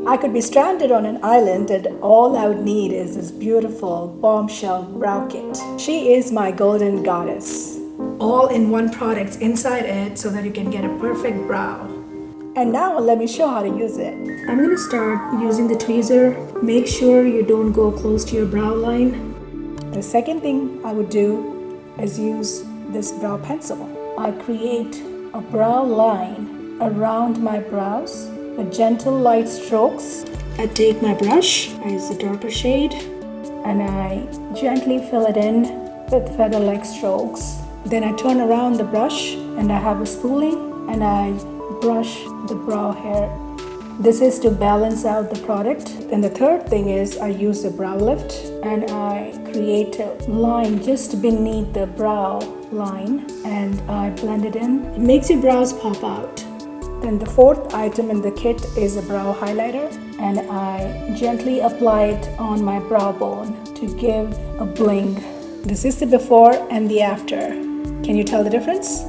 I could be stranded on an island and all I would need is this beautiful Bombshell Brow Kit. She is my golden goddess. All in one product inside it so that you can get a perfect brow. And now let me show how to use it. I'm going to start using the tweezer. Make sure you don't go close to your brow line. The second thing I would do is use this brow pencil. I create a brow line around my brows with gentle light strokes. I take my brush, I use a darker shade, and I gently fill it in with feather-like strokes. Then I turn around the brush and I have a spoolie and I brush the brow hair. This is to balance out the product. And the third thing is I use the brow lift and I create a line just beneath the brow line and I blend it in. It makes your brows pop out. Then the fourth item in the kit is a brow highlighter and I gently apply it on my brow bone to give a bling. This is the before and the after. Can you tell the difference?